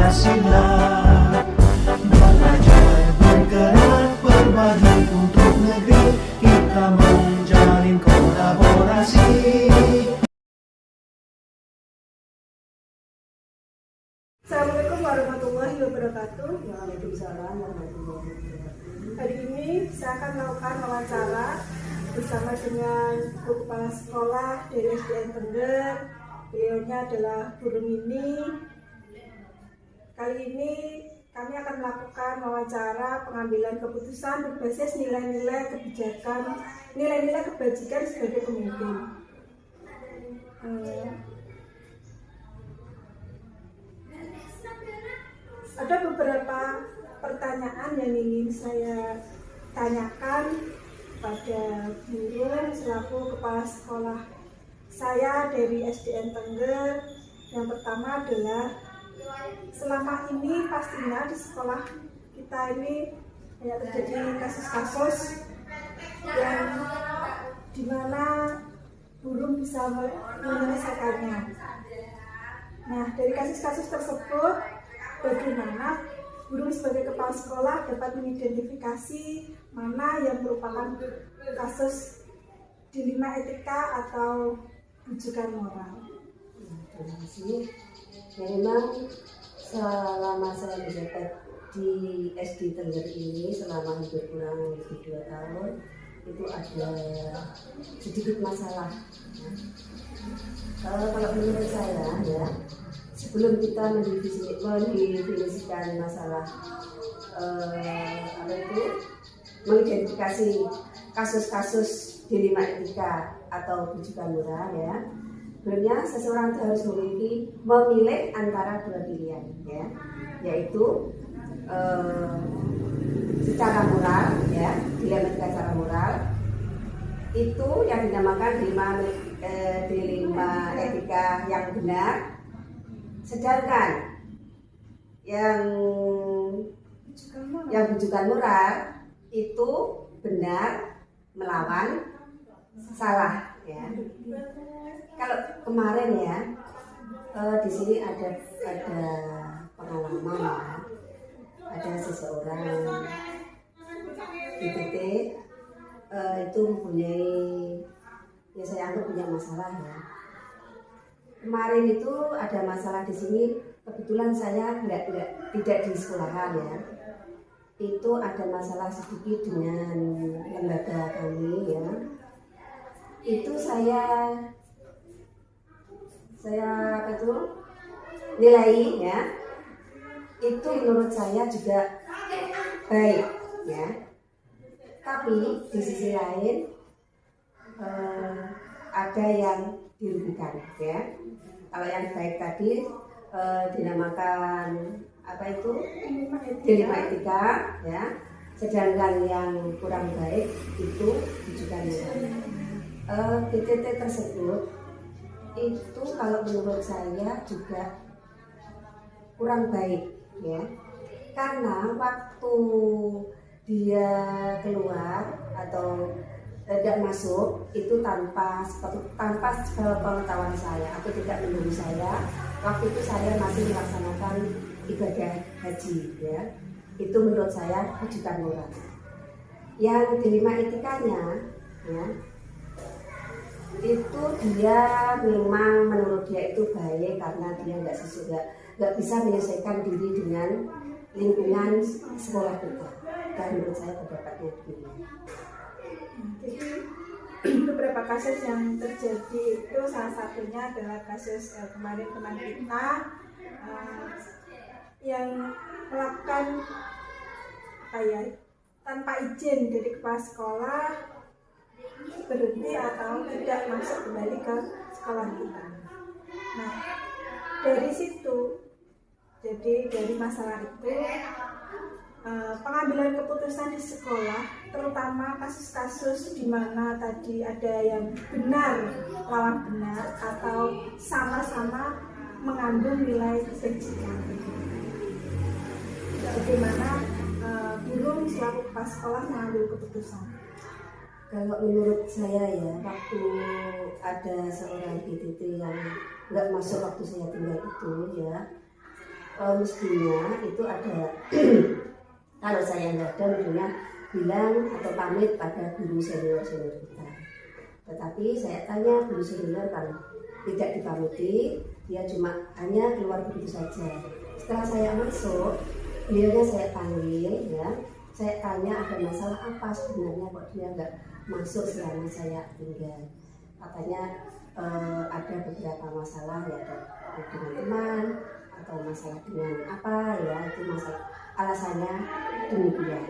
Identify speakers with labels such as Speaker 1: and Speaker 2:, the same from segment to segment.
Speaker 1: Pancasila. Belajar bergerak berbagi untuk negeri, kita menjalin kolaborasi.
Speaker 2: Assalamualaikum warahmatullahi wabarakatuh.
Speaker 3: Waalaikumsalam warahmatullahi wabarakatuh.
Speaker 2: Hari ini saya akan melakukan wawancara bersama dengan Guru Kepala Sekolah dari SDN Tengger. Beliaunya adalah Bu Rumini. Kali ini kami akan melakukan wawancara pengambilan keputusan berbasis nilai-nilai kebijakan, nilai-nilai kebajikan sebagai pemimpin. Ada beberapa pertanyaan yang ingin saya tanyakan pada guru selaku kepala sekolah saya dari SDN Tengger. Yang pertama adalah, selama ini pastinya di sekolah kita ini terjadi kasus-kasus yang dimana belum bisa menyelesaikannya. Nah, dari kasus-kasus tersebut, bagaimana guru sebagai kepala sekolah dapat mengidentifikasi mana yang merupakan kasus dilema etika atau rujukan moral?
Speaker 3: Terima kasih. Ya, memang selama saya menjabat di SD Tengger ini selama hampir kurang lebih 2 tahun, itu ada sedikit masalah. Kalau menurut saya, ya, sebelum kita mendefinisikan masalah mengidentifikasi kasus-kasus dilema etika atau rujukan moral, ya, sebenarnya seseorang itu harus memilih antara 2 pilihan, ya, yaitu secara moral, ya, dilema etika secara moral itu yang dinamakan dilema etika yang benar. Sedangkan yang rujukan moral itu benar melawan salah, ya. Kalau kemarin, ya, di sini ada pengalaman, ya. Ada seseorang di titik itu mempunyai, ya saya anggap punya masalah, ya. Kemarin itu ada masalah di sini, kebetulan saya tidak di sekolahan, ya. Itu ada masalah sedikit dengan lembaga kami, ya. Itu saya nilai, ya, itu menurut saya juga baik, ya. Tapi di sisi lain ada yang dirugikan, ya. Kalau yang baik tadi dinamakan dilema etika, ya. Sedangkan yang kurang baik itu rujukan moral. PTT tersebut itu kalau menurut saya juga kurang baik, ya. Karena waktu dia keluar atau tidak masuk itu tanpa pengetahuan saya atau tidak menunggu saya. Waktu itu saya masih melaksanakan ibadah haji, ya. Itu menurut saya rujukan moral. Yang dilema etikanya, ya, itu dia memang menurut dia itu baik karena dia nggak bisa menyelesaikan diri dengan lingkungan sekolah kita. Dan menurut saya pendapatnya begini.
Speaker 2: Jadi beberapa kasus yang terjadi itu salah satunya adalah kasus kemarin teman kita yang melakukan tanpa izin dari kepala sekolah berhenti atau tidak masuk kembali ke sekolah kita. Nah, dari situ, jadi dari masalah itu pengambilan keputusan di sekolah, terutama kasus-kasus di mana tadi ada yang benar lawan benar atau sama-sama mengandung nilai kebajikan. Bagaimana guru selaku kepala sekolah mengambil keputusan?
Speaker 3: Kalau menurut saya, ya, waktu ada seorang PTT yang nggak masuk waktu saya tinggal itu, ya, mestinya itu ada kalau saya nggak ada mestinya bilang atau pamit pada guru senior kita. Tetapi saya tanya guru senior kan tidak dipamiti, dia cuma hanya keluar begitu saja. Setelah saya masuk, beliaunya saya panggil ya, saya tanya ada masalah apa sebenarnya kok dia nggak masuk selama saya tinggal. Katanya ada beberapa masalah ya, ada dengan teman atau masalah dengan apa ya, itu masalah alasannya demikian.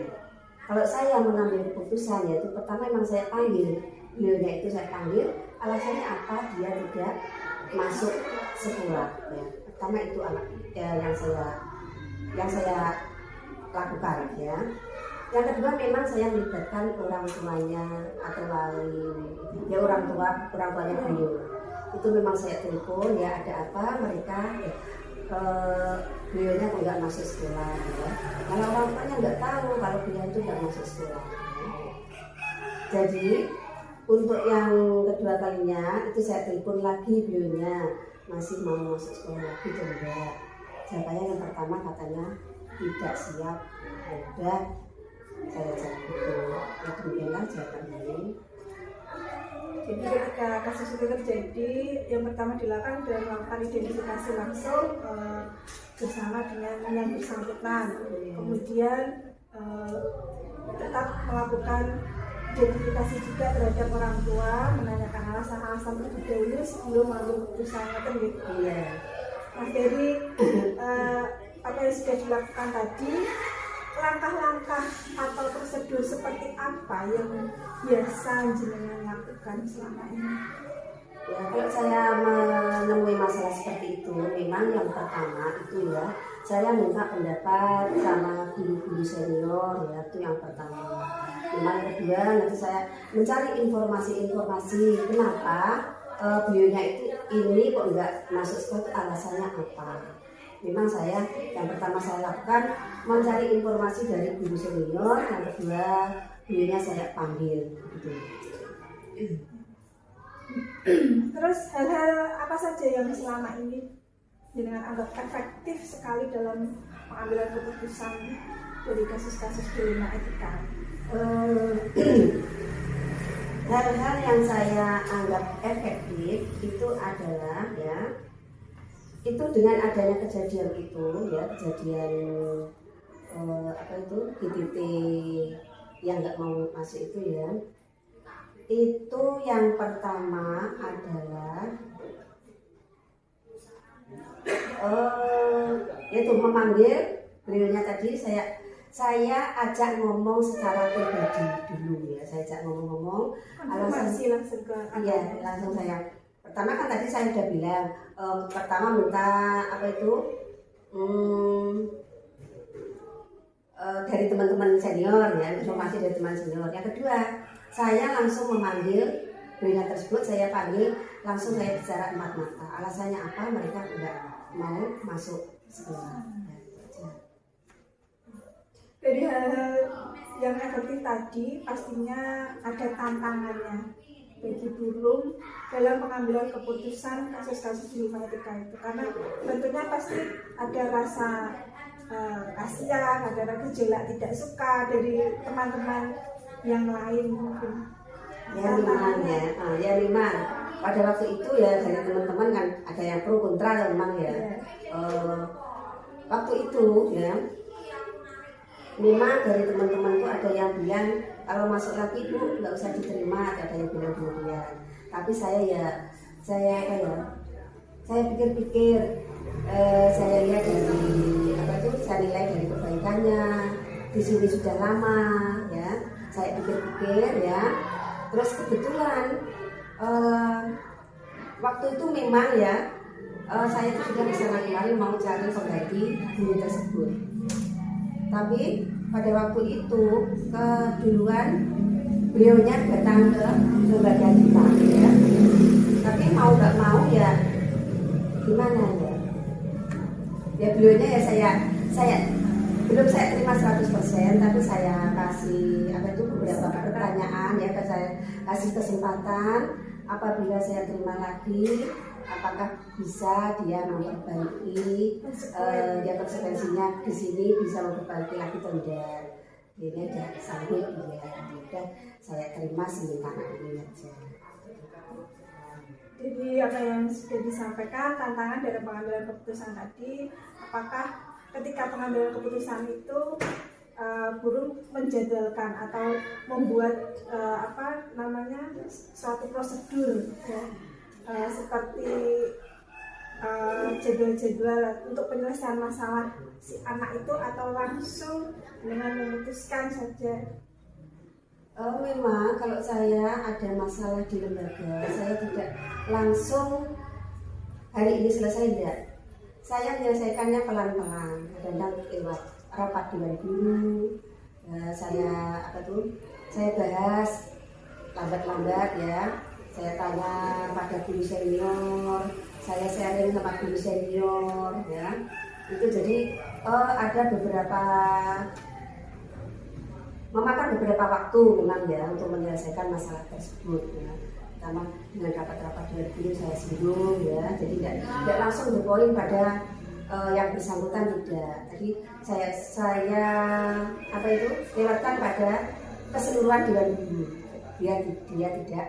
Speaker 3: Kalau saya mengambil keputusan yaitu pertama memang saya panggil beliaunya, itu saya panggil alasannya apa dia tidak masuk sekolah ya. Pertama itu yang saya lakukan ya. Yang kedua memang saya melibatkan orang tuanya atau wali ya, orang tuanya beliau. Itu memang saya telepon ya, ada apa mereka beliaunya nggak masuk sekolah ya. Karena orang tuanya nggak tahu kalau beliau itu nggak masuk sekolah. Jadi untuk yang kedua kalinya itu saya telepon lagi beliaunya masih mau masuk sekolah lagi atau enggak. Jawabannya yang pertama katanya tidak siap. Udah saya cek itu. Ya demikianlah jawabannya.
Speaker 2: Jadi ketika kasus itu terjadi, yang pertama dilakukan adalah melakukan identifikasi langsung bersama dengan yang bersangkutan. Kemudian tetap melakukan identifikasi juga terhadap orang tua, menanyakan alasan-alasan terlebih dahulu sebelum mengambil keputusan.
Speaker 3: Iya.
Speaker 2: Mas Dery, apa yang sudah dilakukan tadi, langkah-langkah atau prosedur seperti apa yang biasa jenengan lakukan selama ini?
Speaker 3: Ya, kalau saya menemui masalah seperti itu, memang yang pertama itu ya, saya minta pendapat sama guru-guru senior ya, itu yang pertama. Memang yang kedua, nanti saya mencari informasi-informasi kenapa beliaunya itu ini kok enggak masuk sekolah, itu alasannya apa. Memang saya yang pertama saya lakukan mencari informasi dari guru senior, yang kedua beliaunya saya panggil gitu.
Speaker 2: Terus hal-hal apa saja yang selama ini dengan anggap efektif sekali dalam pengambilan keputusan dari kasus-kasus dilema etika?
Speaker 3: Hal-hal yang saya anggap efektif itu adalah ya, itu dengan adanya kejadian itu ya, kejadian apa itu PDT yang nggak mau masuk itu ya, itu yang pertama adalah itu memanggil beliaunya tadi, saya ajak ngomong secara pribadi dulu ya, saya ajak ngomong alasan
Speaker 2: langsung ke
Speaker 3: iya, langsung saya pertama kan tadi saya udah bilang pertama minta apa itu dari teman-teman senior ya, informasi dari teman senior. Yang kedua saya langsung memanggil beliau tersebut, saya panggil langsung, saya bicara empat mata alasannya apa mereka tidak mau masuk sekolah.
Speaker 2: Dari hal-hal yang efektif tadi pastinya ada tantangannya bagi guru dalam pengambilan keputusan kasus-kasus dilema etika itu, karena tentunya pasti ada rasa kasihan, ada rasa gejolak tidak suka dari teman-teman yang lain mungkin.
Speaker 3: Ya memang pada waktu itu ya dari teman-teman kan ada yang pro kontra memang ya. Waktu itu ya memang dari teman-teman itu ada yang bilang kalau masuk lagi Bu nggak usah diterima, ada yang bilang demikian. Tapi saya pikir-pikir, saya lihat dari apa itu, saya nilai dari kebaikannya di sini sudah lama ya, saya pikir-pikir ya. Terus kebetulan waktu itu memang ya saya itu sudah bersama kemarin mau cari pengganti guru tersebut. Tapi pada waktu itu keduluan beliaunya datang ke lembaga kita ya. Tapi mau nggak mau ya gimana ya? Ya beliaunya ya saya belum saya terima 100%, tapi saya kasih apa itu beberapa pertanyaan ya, saya kasih kesempatan apabila saya terima lagi apakah bisa dia memperbaiki dia konsekuensinya di sini bisa memperbaiki lagi atau tidak. Ini udah sanggup dia, udah saya terima sementara ini aja.
Speaker 2: Jadi apa yang sudah disampaikan tantangan dalam pengambilan keputusan tadi, apakah ketika pengambilan keputusan itu guru menjadwalkan atau membuat suatu prosedur ya, seperti jadwal-jadwal untuk penyelesaian masalah si anak itu, atau langsung dengan memutuskan saja?
Speaker 3: Memang kalau saya ada masalah di lembaga, saya tidak langsung hari ini selesai, tidak. Saya menyelesaikannya pelan-pelan, kadang lewat rapat dewan guru. Saya bahas lambat-lambat ya. Saya tanya pada guru senior, saya sharing sama guru senior ya. Itu jadi ada memakan beberapa waktu memang ya untuk menyelesaikan masalah tersebut ya. Pertama dengan rapat-rapat dewan guru saya singgung ya. Jadi tidak langsung berpoin pada yang bersangkutan, tidak. Jadi saya lewatkan pada keseluruhan dewan guru. Dia tidak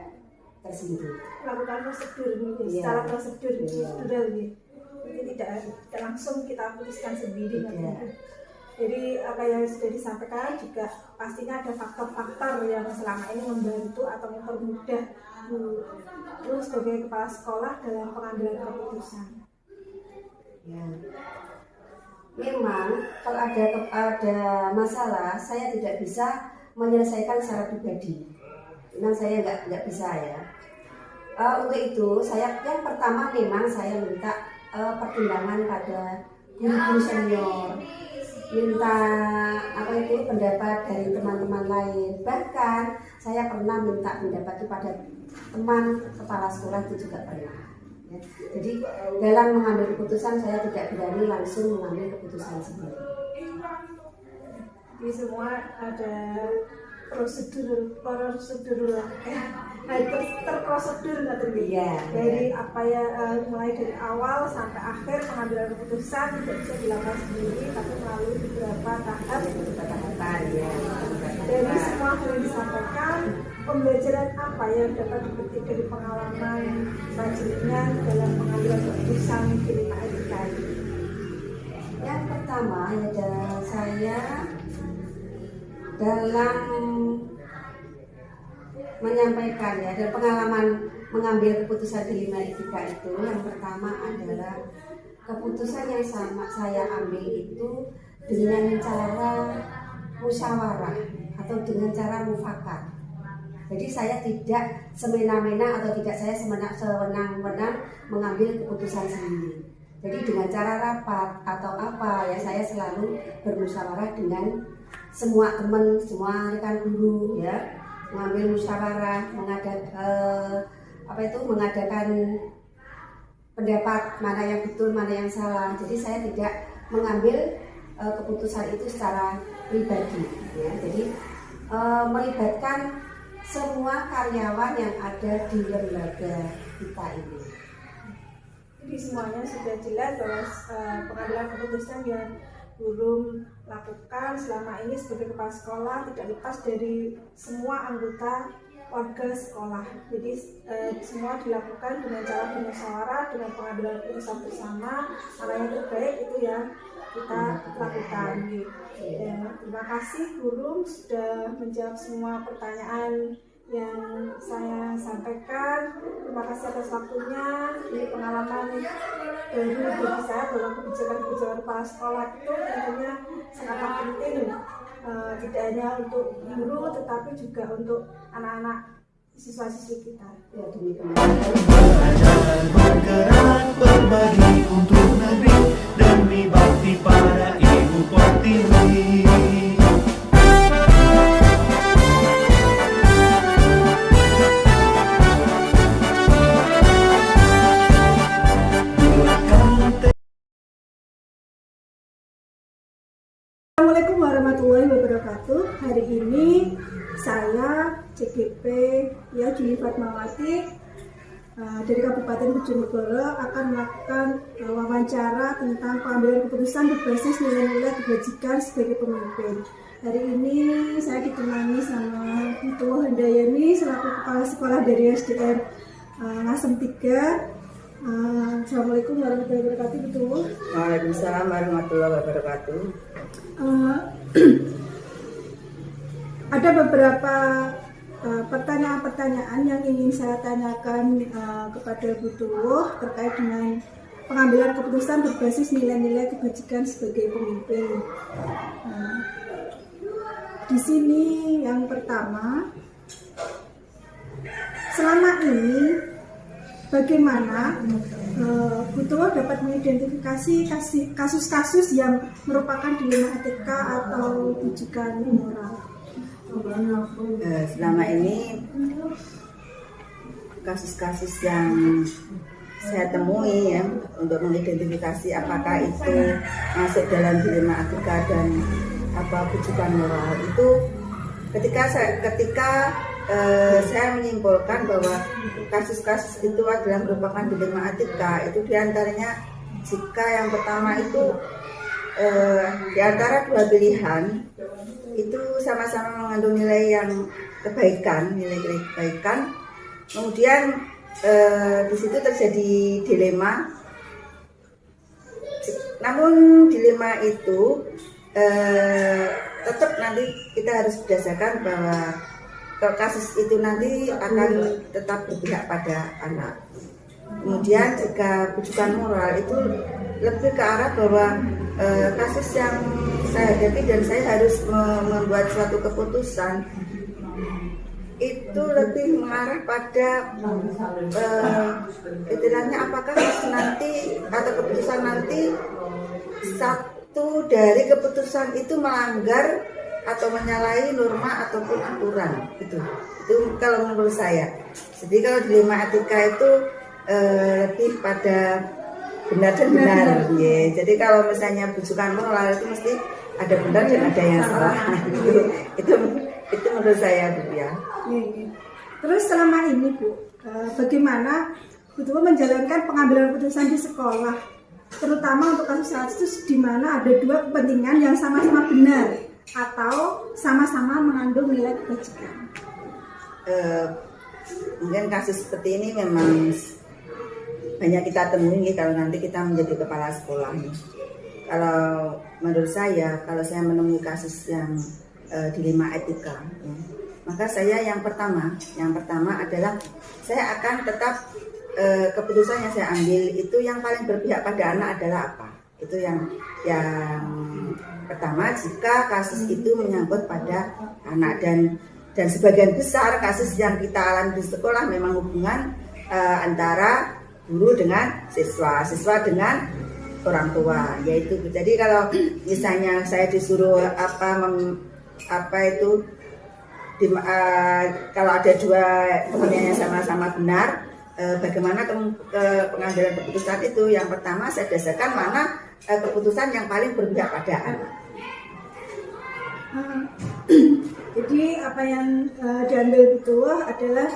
Speaker 3: tersinggung.
Speaker 2: Melakukan prosedur secara prosedur prosedural gitu. Jadi tidak langsung kita putuskan sendiri. Jadi apa yang sudah disampaikan juga pastinya ada faktor-faktor yang selama ini membantu atau mempermudah guru sebagai kepala sekolah dalam pengambilan keputusan.
Speaker 3: Ya. Memang kalau ada masalah, saya tidak bisa menyelesaikan secara pribadi. Memang saya nggak bisa ya. Untuk itu yang pertama memang saya minta pertimbangan pada guru senior, minta pendapat dari teman-teman lain. Bahkan saya pernah minta pendapat kepada teman kepala sekolah, itu juga pernah. Ya. Jadi dalam mengambil keputusan saya tidak berani langsung mengambil keputusan sendiri.
Speaker 2: Jadi semua ada prosedur terprosedur
Speaker 3: ya,
Speaker 2: dari apa ya, mulai dari awal sampai akhir pengambilan keputusan tidak bisa dilakukan sendiri, tapi melalui beberapa tahapan ya. Dari semua yang disampaikan, pembelajaran apa yang dapat dipetik dari pengalaman selanjutnya dalam pengambilan keputusan di lima etika ini?
Speaker 3: Yang pertama ya, saya dalam menyampaikan ya, dan pengalaman mengambil keputusan di lima etika itu, yang pertama adalah keputusan yang saya ambil itu dengan cara musyawarah atau dengan cara mufakat. Jadi saya tidak semena-mena atau tidak saya sewenang-wenang mengambil keputusan sendiri. Jadi dengan cara rapat atau apa ya, saya selalu bermusyawarah dengan semua teman, semua rekan guru ya, mengambil musyawarah, mengadakan pendapat mana yang betul, mana yang salah. Jadi saya tidak mengambil keputusan itu secara pribadi ya. Jadi melibatkan semua karyawan yang ada di lembaga kita ini.
Speaker 2: Jadi semuanya sudah jelas bahwa pengambilan keputusan yang guru lakukan selama ini sebagai kepala sekolah tidak lepas dari semua anggota warga sekolah. Jadi semua dilakukan dengan cara bermusyawarah, dengan pengambilan keputusan bersama. Mana yang terbaik itu yang kita lakukan. Ya, terima kasih guru sudah menjawab semua pertanyaan yang saya sampaikan. Terima kasih atas waktunya. Ini pengalaman baru bagi saya bahwa kebijakan-kebijakan kepala sekolah itu tentunya sangat penting, tidak hanya untuk guru tetapi juga untuk anak-anak siswa-siswi kita.
Speaker 3: Ya, demikian.
Speaker 1: Belajar bergerak berbagi untuk negeri demi bakti pada Ibu Pertiwi.
Speaker 2: Assalamualaikum warahmatullahi wabarakatuh. Hari ini saya CGP ya, Juli Fatmawati, dari Kabupaten Bojonegoro akan melakukan wawancara tentang pengambilan keputusan berbasis nilai-nilai kebajikan sebagai pemimpin. Hari ini saya ditemani sama Ibu Handayani selaku Kepala Sekolah dari SDN Ngasem 3. Assalamualaikum warahmatullahi wabarakatuh, Ibu.
Speaker 3: Waalaikumsalam warahmatullahi wabarakatuh.
Speaker 2: Ada beberapa pertanyaan-pertanyaan yang ingin saya tanyakan kepada Bu Tuwuh terkait dengan pengambilan keputusan berbasis nilai-nilai kebajikan sebagai pemimpin. Di sini yang pertama, selama ini bagaimana Bu Tuwuh dapat mengidentifikasi kasus-kasus yang merupakan dilema etika atau ujikan moral?
Speaker 3: Selama ini kasus-kasus yang saya temui ya untuk mengidentifikasi apakah itu masuk dalam dilema etika dan apa ujikan moral itu ketika saya menyimpulkan bahwa kasus-kasus itu adalah merupakan dilema etika, itu diantaranya jika yang pertama itu diantara dua pilihan itu sama-sama mengandung nilai yang kebaikan, nilai kebaikan, kemudian di situ terjadi dilema. Namun dilema itu tetap nanti kita harus berdasarkan bahwa kasus itu nanti akan tetap berpihak pada anak. Kemudian jika bujukan moral itu lebih ke arah bahwa kasus yang saya hadapi dan saya harus membuat suatu keputusan itu lebih mengarah pada istilahnya apakah nanti atau keputusan nanti satu dari keputusan itu melanggar atau menyalahi norma ataupun aturan itu kalau menurut saya. Jadi kalau dilema etika itu lebih pada benar dan benar ya. Jadi kalau misalnya bujukan moral itu mesti ada benar dan ada yang salah. itu menurut saya Bu ya.
Speaker 2: Terus selama ini Bu, bagaimana Bu Tuwuh menjalankan pengambilan keputusan di sekolah, terutama untuk kasus-kasus di mana ada dua kepentingan yang sama-sama benar atau sama-sama mengandung nilai kebajikan?
Speaker 3: Mungkin kasus seperti ini memang banyak kita temui kalau nanti kita menjadi kepala sekolah. Kalau menurut saya, kalau saya menemui kasus yang dilema etika, ya, maka saya yang pertama adalah saya akan tetap keputusan yang saya ambil itu yang paling berpihak pada anak adalah apa? Itu yang pertama jika kasus itu menyangkut pada anak dan sebagian besar kasus yang kita alami di sekolah memang hubungan antara guru dengan siswa dengan orang tua, yaitu jadi kalau misalnya saya disuruh kalau ada dua kepentingan yang sama-sama benar, bagaimana pengambilan keputusan itu, yang pertama saya dasarkan mana keputusan yang paling berpihak pada anak.
Speaker 2: Jadi apa yang diambil Bu Tuwuh adalah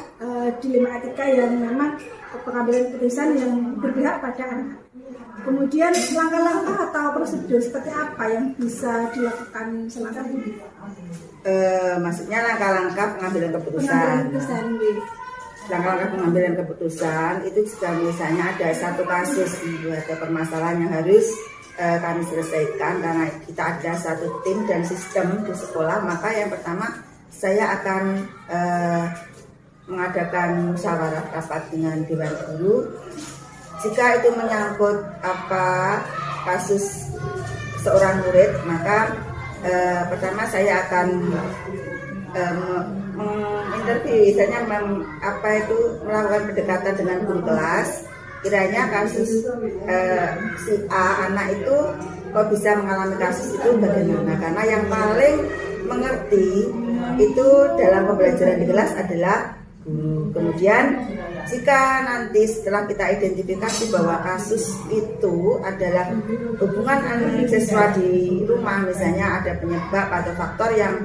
Speaker 2: dilema etika yang memang pengambilan keputusan yang berpihak pada anak. Kemudian langkah-langkah atau prosedur seperti apa yang bisa dilakukan selama ini?
Speaker 3: Maksudnya langkah-langkah pengambilan keputusan. Langkah-langkah pengambilan keputusan itu jika misalnya ada satu kasus atau permasalahan yang harus kami selesaikan karena kita ada satu tim dan sistem di sekolah, maka yang pertama saya akan mengadakan musyawarah rapat dengan dewan guru. Jika itu menyangkut kasus seorang murid, maka pertama saya akan menginterview, misalnya melakukan pendekatan dengan guru kelas. Kiranya kasus si A anak itu kok bisa mengalami kasus itu bagaimana? Karena yang paling mengerti itu dalam pembelajaran di kelas adalah guru. Kemudian jika nanti setelah kita identifikasi bahwa kasus itu adalah hubungan siswa di rumah, misalnya ada penyebab atau faktor yang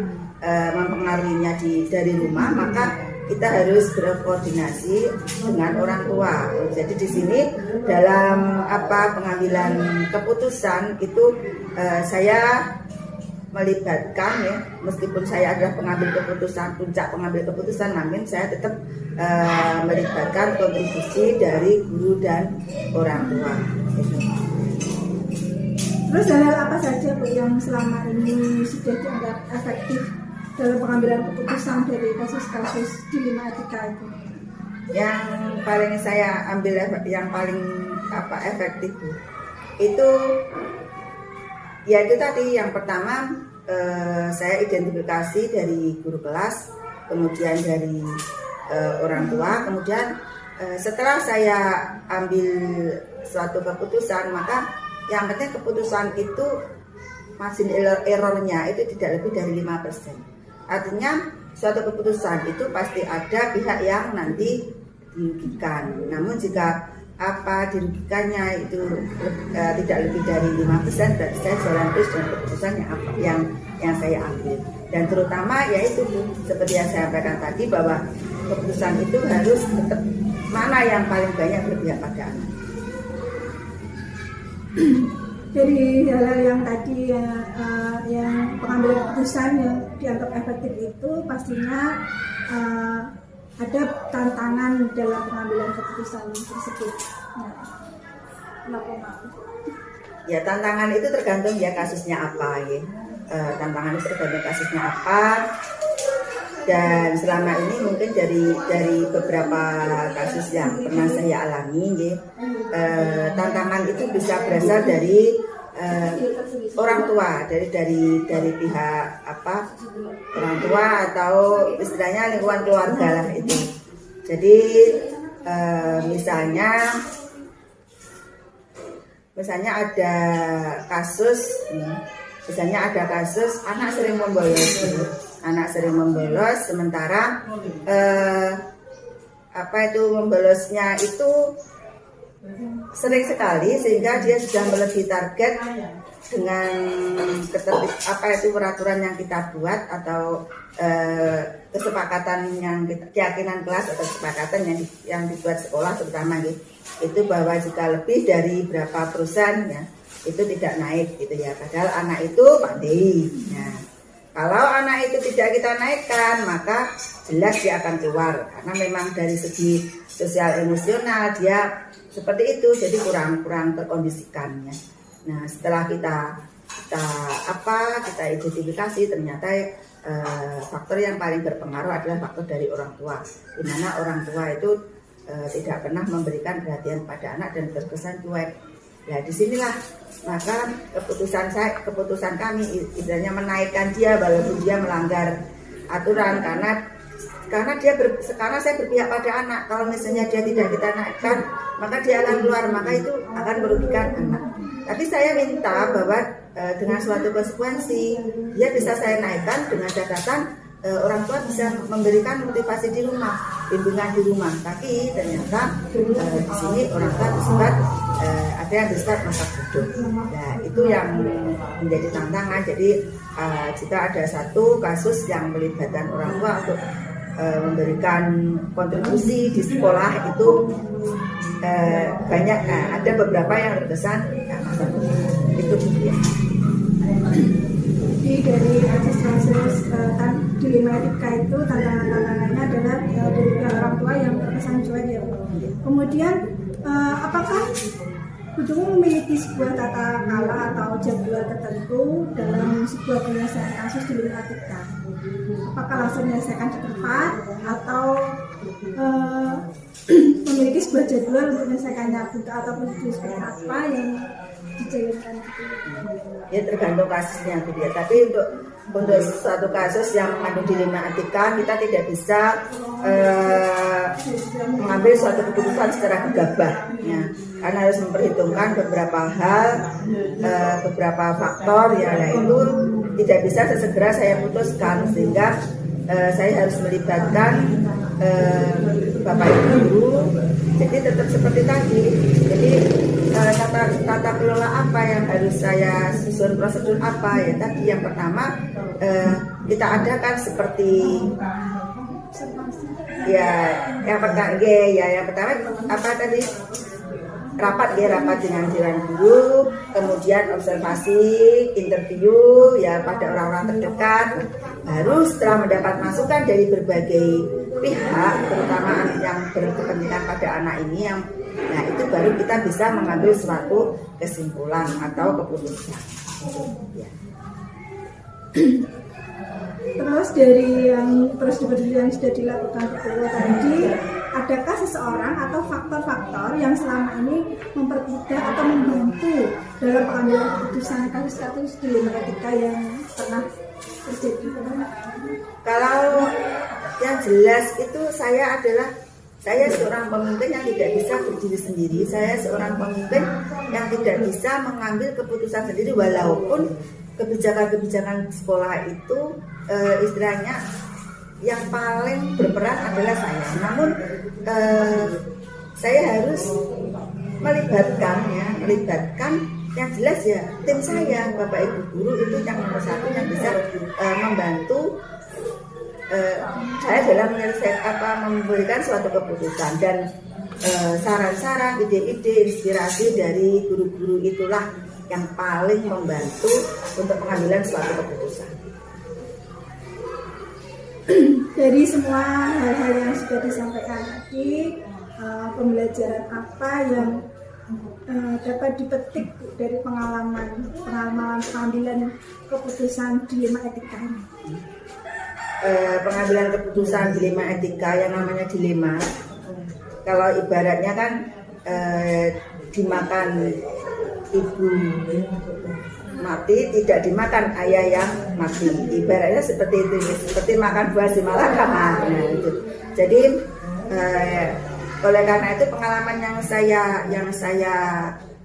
Speaker 3: mempengaruhinya dari rumah, maka
Speaker 4: kita harus berkoordinasi dengan orang tua. Jadi di sini dalam pengambilan keputusan itu saya melibatkan ya, meskipun saya adalah puncak pengambil keputusan, namun saya tetap melibatkan kontribusi dari guru dan orang tua.
Speaker 2: Terus hal apa saja Bu yang selama ini sudah dianggap efektif dalam pengambilan keputusan dari kasus-kasus dilema etika itu?
Speaker 4: Yang paling saya ambil yang paling efektif itu ya itu tadi, yang pertama saya identifikasi dari guru kelas, kemudian dari orang tua, kemudian setelah saya ambil suatu keputusan, maka yang penting keputusan itu margin errornya itu tidak lebih dari 5%. Artinya suatu keputusan itu pasti ada pihak yang nanti dirugikan. Namun jika dirugikannya itu tidak lebih dari 5%, berarti saya jalan terus dengan keputusan yang saya ambil. Dan terutama yaitu seperti yang saya sampaikan tadi, bahwa keputusan itu harus tetap mana yang paling banyak berpihak pada anak.
Speaker 2: Dari hal-hal yang tadi yang pengambilan keputusan yang dianggap efektif itu pastinya ada tantangan dalam pengambilan keputusan tersebut.
Speaker 4: Ya, tantangan itu tergantung ya kasusnya apa ya. Tantangan itu tergantung kasusnya apa. Dan selama ini mungkin dari beberapa kasus yang pernah saya alami ya, tantangan itu bisa berasal dari orang tua, dari pihak orang tua atau istilahnya lingkungan keluarga lah itu. Jadi misalnya ada kasus anak sering membolos, sementara membolosnya itu sering sekali sehingga dia sudah melebihi target dengan peraturan yang kita buat atau kesepakatan keyakinan kelas atau kesepakatan yang dibuat sekolah terutama gitu. Itu bahwa jika lebih dari berapa persen ya itu tidak naik gitu ya, padahal anak itu pandai. Nah, kalau anak itu tidak kita naikkan, maka jelas dia akan keluar karena memang dari segi sosial emosional dia seperti itu, jadi kurang terkondisikan ya. Nah, setelah kita identifikasi, ternyata faktor yang paling berpengaruh adalah faktor dari orang tua, di mana orang tua itu tidak pernah memberikan perhatian pada anak dan terkesan cuek. Ya, disinilah maka keputusan kami istilahnya menaikkan dia walaupun dia melanggar aturan, karena saya berpihak pada anak. Kalau misalnya dia tidak kita naikkan, maka dia akan keluar, maka itu akan merugikan anak. Tapi saya minta bahwa dengan suatu konsekuensi dia bisa saya naikkan dengan catatan orang tua bisa memberikan motivasi di rumah, bimbingan di rumah. Tapi ternyata di sini orang tua bersifat ada yang bersifat masa bodoh. Nah, itu yang menjadi tantangan. Jadi jika ada satu kasus yang melibatkan orang tua untuk memberikan kontribusi di sekolah itu banyak. Ada beberapa yang terkesan masa bodoh. Itu dia.
Speaker 2: Jadi dari kasus-kasus dilema etika itu tantangannya adalah dari pihak orang tua yang terkesan cuek ya. Kemudian apakah guru memiliki sebuah tata cara atau jadwal tertentu dalam sebuah penyelesaian kasus dilema etika? Apakah langsung menyelesaikan cepat atau memiliki sebuah jadwal untuk menyelesaikannya atau prosedur seperti apa yang dijalankan?
Speaker 4: Ya tergantung kasusnya gitu ya. Tapi untuk suatu kasus yang mengandung dilema etika, kita tidak bisa mengambil suatu keputusan secara gegabah ya. Karena harus memperhitungkan beberapa hal, beberapa faktor ya. Nah, itu tidak bisa sesegera saya putuskan, sehingga saya harus melibatkan Bapak Ibu guru. Jadi tetap seperti tadi. Jadi tata kelola apa yang harus saya susun, prosedur apa ya tadi. Yang pertama kita adakan seperti ya yang pertama apa tadi, rapat dengan dewan guru, kemudian observasi, interview ya pada orang-orang terdekat. Baru setelah mendapat masukan dari berbagai pihak, terutama yang berkepentingan pada anak ini, nah itu baru kita bisa mengambil suatu kesimpulan atau keputusan. Ya.
Speaker 2: Terus dari yang prosedur yang sudah dilakukan tadi, adakah seseorang atau faktor-faktor yang selama ini mempermudah atau membantu dalam pengambilan keputusan kasus-kasus dilema etika yang pernah terjadi?
Speaker 4: Kalau yang jelas itu saya seorang pemimpin yang tidak bisa berdiri sendiri. Saya seorang pemimpin yang tidak bisa mengambil keputusan sendiri, walaupun kebijakan-kebijakan sekolah itu istilahnya yang paling berperan adalah saya. Namun saya harus melibatkan yang jelas ya tim saya, Bapak Ibu guru itu yang nomor satu yang bisa membantu saya dalam memberikan suatu keputusan, dan saran-saran, ide-ide, inspirasi dari guru-guru itulah yang paling membantu untuk pengambilan suatu keputusan.
Speaker 2: Dari semua hal-hal yang sudah disampaikan tadi, pembelajaran apa yang dapat dipetik dari pengalaman pengambilan keputusan dilema etika ini?
Speaker 4: Pengambilan keputusan dilema etika, yang namanya dilema, kalau ibaratnya kan dimakan ibu mati, tidak dimakan ayah yang mati, ibaratnya seperti itu, seperti makan buah si malakah. Nah itu. Jadi oleh karena itu pengalaman yang saya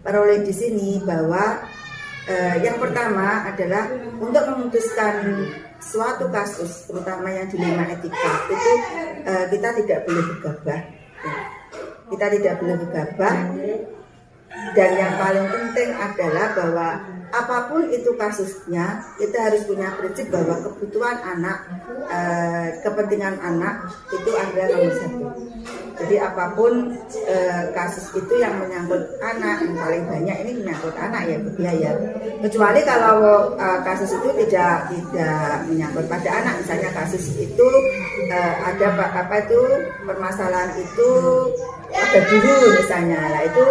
Speaker 4: peroleh di sini bahwa yang pertama adalah untuk memutuskan suatu kasus, terutama yang dilema etika itu kita tidak boleh gegabah. Kita tidak boleh gegabah. Dan yang paling penting adalah bahwa apapun itu kasusnya, kita harus punya prinsip bahwa kebutuhan anak, kepentingan anak itu adalah nomor satu. Jadi apapun kasus itu yang menyangkut anak, yang paling banyak ini menyangkut anak ya biaya. Kecuali kalau kasus itu tidak menyangkut pada anak, misalnya kasus itu ada permasalahan itu ada guru misalnya, lah itu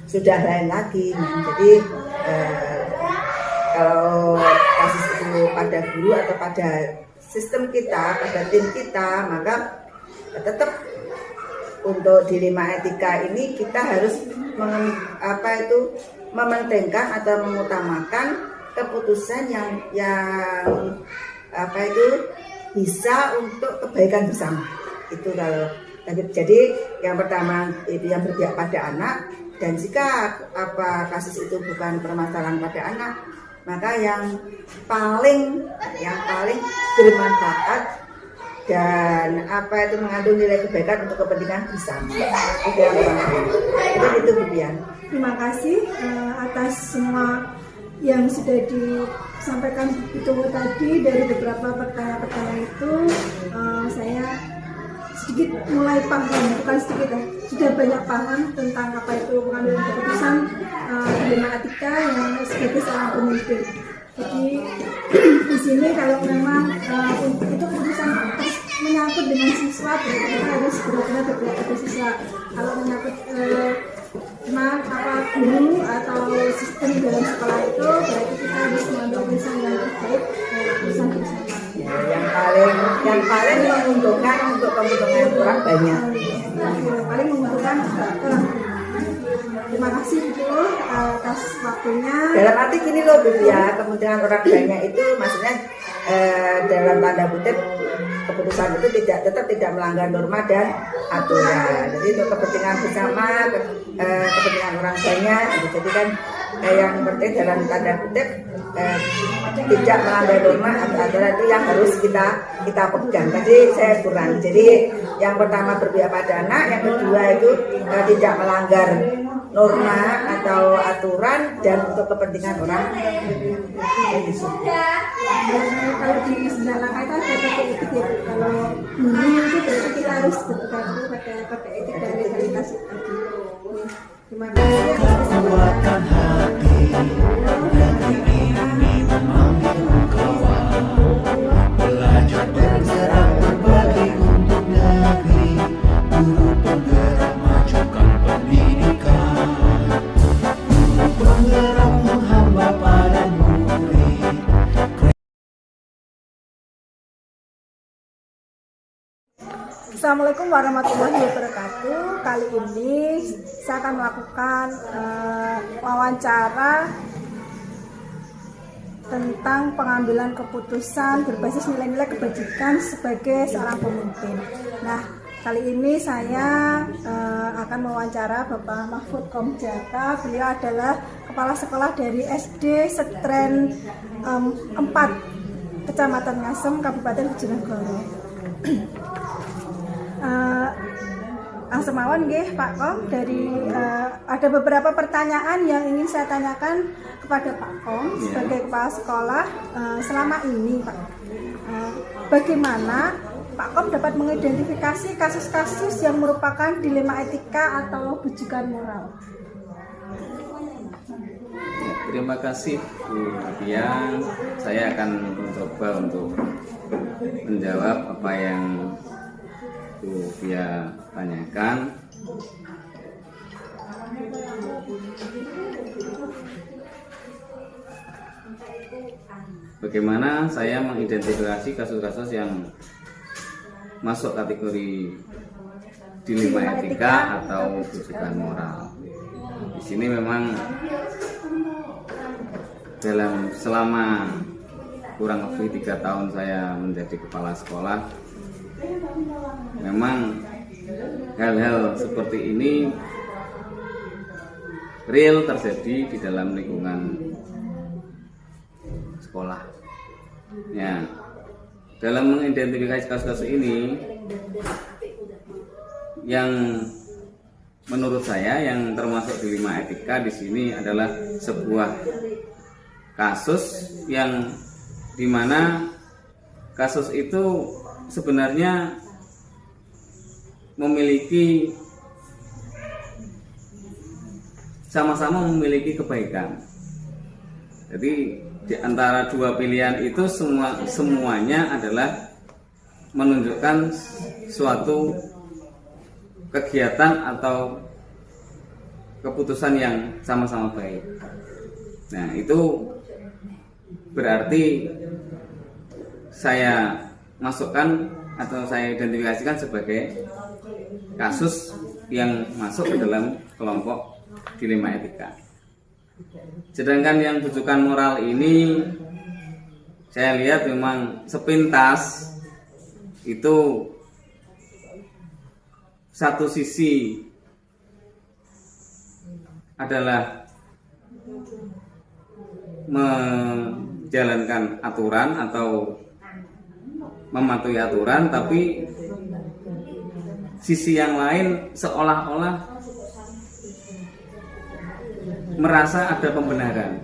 Speaker 4: sudah lain lagi. Nah, jadi kalau kasus itu pada guru atau pada sistem kita, pada tim kita, maka tetap untuk dilema etika ini kita harus mementingkan atau mengutamakan keputusan yang bisa untuk kebaikan bersama. Itu kalau jadi yang pertama itu yang berpihak pada anak. Dan jika kasus itu bukan permasalahan pada anak, maka yang paling bermanfaat dan mengandung nilai kebaikan untuk kepentingan bersama. Itu yang pertama. Itu Bibian.
Speaker 2: Terima kasih atas semua yang sudah disampaikan itu tadi. Dari beberapa pertanyaan itu saya sedikit mulai paham, bukan sedikit ya, sudah banyak paham tentang apa itu pengambilan keputusan dilema etika yang sebagai seorang pemimpin. Jadi di sini kalau memang itu keputusan menyangkut dengan siswa, berarti kita harus benar-benar berpihak pada siswa. Kalau menyangkut guru atau sistem dalam sekolah itu, berarti kita harus mengambil keputusan yang terbaik, keputusan bersama.
Speaker 4: Yang paling menguntungkan untuk kepentingan orang banyak.
Speaker 2: Yang paling menguntungkan orang banyak. Terima kasih Bu atas waktunya.
Speaker 4: Dalam arti gini loh Bu ya, kepentingan orang banyak itu maksudnya dalam tanda kutip keputusan itu tetap tidak melanggar norma dan aturan. Jadi itu kepentingan bersama, kepentingan orang banyak. Jadi kan yang penting dalam tanda kutip tidak melanggar norma atau aturan itu yang harus kita pegang. Tadi saya kurang. Jadi yang pertama berpihak pada anak, yang kedua itu tidak melanggar norma atau aturan dan untuk kepentingan orang.
Speaker 2: Kalau di 9 langkah itu ada kode etik ya. Kalau ini itu berarti kita harus berpegang pada kode etik dan legalitas itu tadi. Terima kasih.
Speaker 1: Kuatkan hati, negeri ini memanggil kawan. Belajar bergerak berbagi untuk negeri, guru penggerak majukan pendidikan, guru penggerak menghamba para murid.
Speaker 2: Assalamualaikum warahmatullahi wabarakatuh. Kali ini saya akan melakukan wawancara tentang pengambilan keputusan berbasis nilai-nilai kebajikan sebagai seorang pemimpin. Nah, kali ini saya akan mewawancara Bapak Mahfud Komjaka. Beliau adalah kepala sekolah dari SD Setren 4 Kecamatan Ngasem, Kabupaten Bojonegoro. Langsung mawon nggih Pak Kom, dari ada beberapa pertanyaan yang ingin saya tanyakan kepada Pak Kom sebagai kepala sekolah. Selama ini Pak, bagaimana Pak Kom dapat mengidentifikasi kasus-kasus yang merupakan dilema etika atau bujukan moral?
Speaker 5: Terima kasih Bu Dian. Saya akan mencoba untuk menjawab apa yang Bu Dia tanyakan. Bagaimana saya mengidentifikasi kasus-kasus yang masuk kategori dilema etika atau bujukan moral. Di sini memang selama kurang lebih 3 tahun saya menjadi kepala sekolah, memang hal-hal seperti ini real terjadi di dalam lingkungan sekolah. Ya, dalam mengidentifikasi kasus-kasus ini, yang menurut saya yang termasuk dilema etika di sini adalah sebuah kasus yang dimana kasus itu sebenarnya sama-sama memiliki kebaikan. Jadi di antara dua pilihan itu semuanya adalah menunjukkan suatu kegiatan atau keputusan yang sama-sama baik. Nah, itu berarti saya masukkan atau saya identifikasikan sebagai kasus yang masuk ke dalam kelompok dilema etika. Sedangkan yang bujukan moral ini saya lihat memang sepintas itu satu sisi adalah menjalankan aturan atau mematuhi aturan, tapi sisi yang lain seolah-olah merasa ada pembenaran.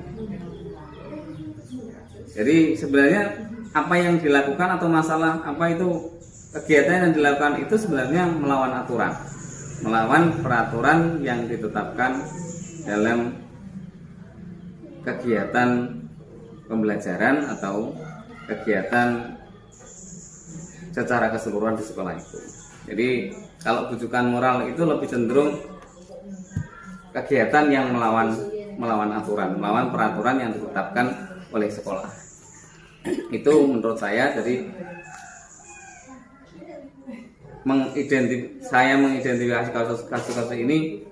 Speaker 5: Jadi sebenarnya apa yang dilakukan atau masalah apa itu kegiatan yang dilakukan itu sebenarnya melawan aturan, melawan peraturan yang ditetapkan dalam kegiatan pembelajaran atau kegiatan secara keseluruhan di sekolah itu. Jadi kalau bujukan moral itu lebih cenderung kegiatan yang melawan aturan, melawan peraturan yang ditetapkan oleh sekolah. Itu menurut saya dari saya mengidentifikasi kasus-kasus ini,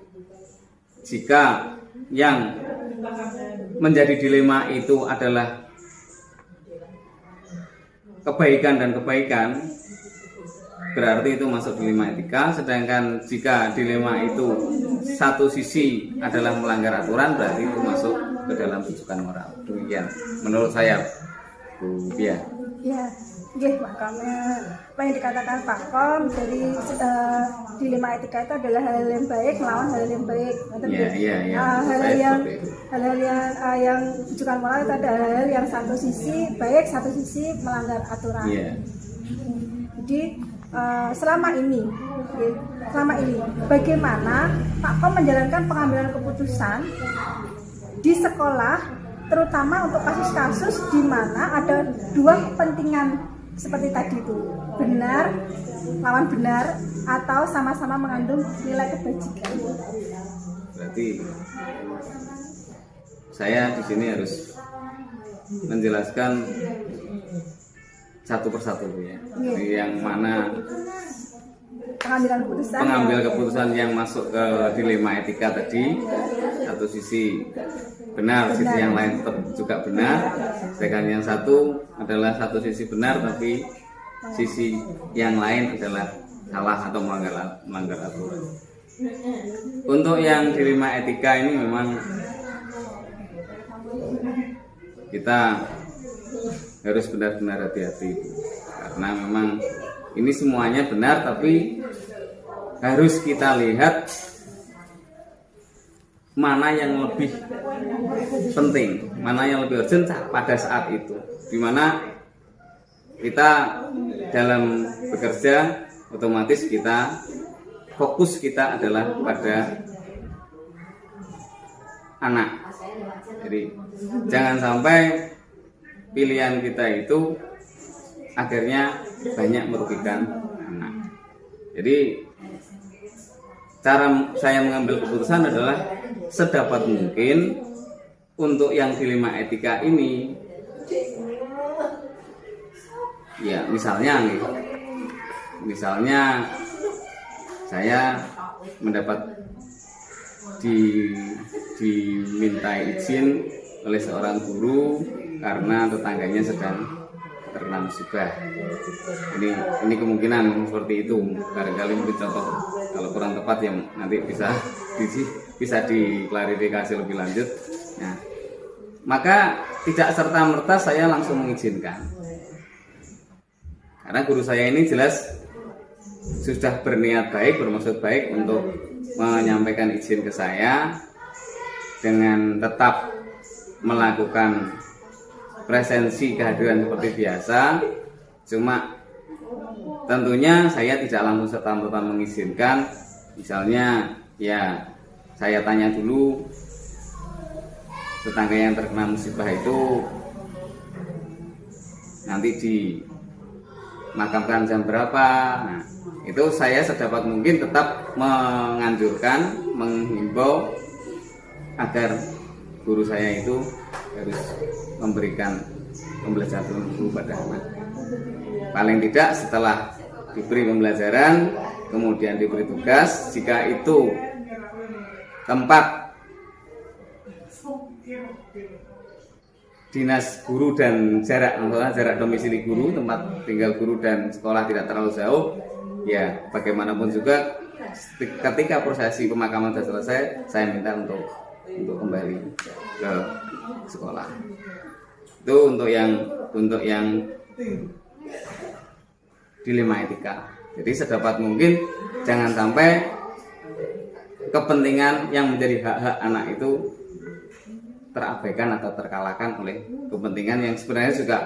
Speaker 5: jika yang menjadi dilema itu adalah kebaikan dan kebaikan, berarti itu masuk dilema etika. Sedangkan jika dilema itu satu sisi adalah melanggar aturan, berarti itu masuk ke dalam bujukan moral. Demikian menurut saya, Bu Bia.
Speaker 2: Ya, nggih makamnya apa yang dikatakan Pak Kom dari dilema etika itu adalah hal yang baik melawan hal yang baik.
Speaker 5: Iya.
Speaker 2: Hal-hal yang tujuan moral itu ada hal yang satu sisi baik, satu sisi melanggar aturan.
Speaker 5: Iya.
Speaker 2: Jadi selama ini bagaimana Pak Kom menjalankan pengambilan keputusan di sekolah, terutama untuk kasus-kasus di mana ada dua kepentingan seperti tadi itu, benar lawan benar atau sama-sama mengandung nilai kebajikan.
Speaker 5: Berarti saya di sini harus menjelaskan satu persatu ya. Yang mana pengambil keputusan yang masuk ke dilema etika tadi, satu sisi benar, sisi yang lain tetap juga benar. Sedangkan yang satu adalah satu sisi benar tapi sisi yang lain adalah salah atau melanggar aturan. Untuk yang dilema etika ini memang kita harus benar-benar hati-hati karena memang ini semuanya benar tapi harus kita lihat mana yang lebih penting, mana yang lebih urgent pada saat itu, dimana kita dalam bekerja otomatis kita fokus kita adalah pada anak. Jadi jangan sampai pilihan kita itu akhirnya banyak merugikan anak. Jadi cara saya mengambil keputusan adalah sedapat mungkin untuk yang dilema etika ini, ya misalnya saya mendapat diminta izin oleh seorang guru karena tetangganya sedang terkena musibah. Ini kemungkinan seperti itu. Barangkali mungkin contoh, kalau kurang tepat ya nanti bisa diklarifikasi lebih lanjut. Nah, maka tidak serta-merta saya langsung mengizinkan. Karena guru saya ini jelas sudah berniat baik, bermaksud baik untuk menyampaikan izin ke saya dengan tetap melakukan presensi kehadiran seperti biasa. Cuma tentunya saya tidak langsung serta-merta mengizinkan. Misalnya ya saya tanya dulu tetangga yang terkena musibah itu nanti dimakamkan jam berapa. Nah, itu saya sedapat mungkin tetap menganjurkan, menghimbau agar guru saya itu harus memberikan pembelajaran dulu pada anak. Paling tidak setelah diberi pembelajaran, kemudian diberi tugas, jika itu tempat dinas guru dan jarak domisili guru, tempat tinggal guru dan sekolah tidak terlalu jauh, ya bagaimanapun juga ketika prosesi pemakaman sudah selesai, saya minta untuk kembali ke sekolah. Itu untuk yang dilema etika. Jadi sedapat mungkin jangan sampai kepentingan yang menjadi hak-hak anak itu terabaikan atau terkalahkan oleh kepentingan yang sebenarnya juga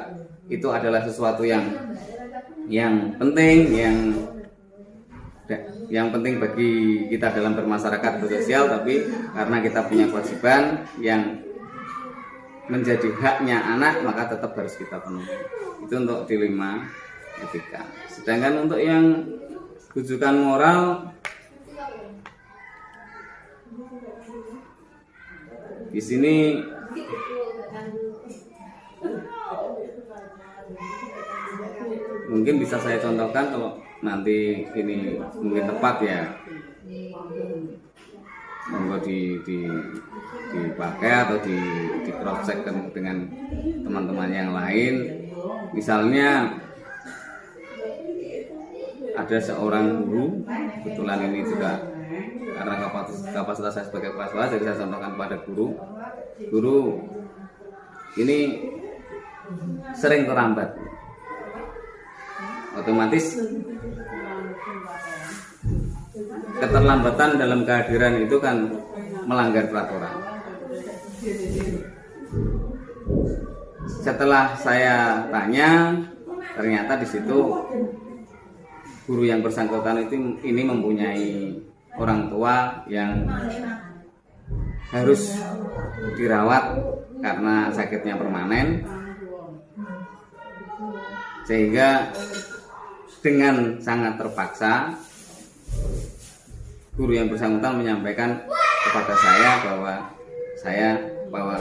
Speaker 5: itu adalah sesuatu yang penting, yang penting bagi kita dalam bermasyarakat bersosial, tapi karena kita punya kewajiban yang menjadi haknya anak maka tetap harus kita penuhi. Itu untuk dilema etika. Sedangkan untuk yang rujukan moral, di sini mungkin bisa saya contohkan kalau nanti ini mungkin tepat ya, monggo dipakai atau di cross check dengan teman-teman yang lain. Misalnya ada seorang guru, kebetulan ini juga karena kapasitas saya sebagai kepala sekolah, jadi saya contohkan pada guru ini sering terlambat otomatis keterlambatan dalam kehadiran itu kan melanggar peraturan. Setelah saya tanya, ternyata di situ guru yang bersangkutan ini mempunyai orang tua yang harus dirawat karena sakitnya permanen, sehingga dengan sangat terpaksa guru yang bersangkutan menyampaikan kepada saya bahwa